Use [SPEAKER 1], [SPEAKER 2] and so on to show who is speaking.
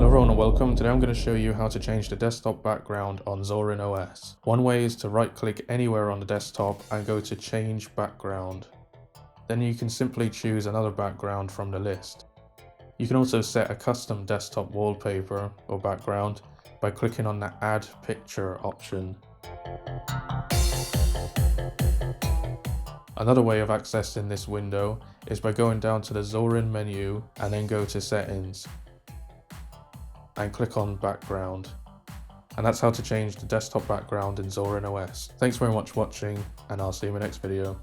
[SPEAKER 1] Hello everyone and welcome. Today I'm going to show you how to change the desktop background on Zorin OS. One way is to right click anywhere on the desktop and go to change background. Then you can simply choose another background from the list. You can also set a custom desktop wallpaper or background by clicking on the add picture option. Another way of accessing this window is by going down to the Zorin menu and then go to settings and click on background. And that's how to change the desktop background in Zorin OS. Thanks very much for watching, and I'll see you in my next video.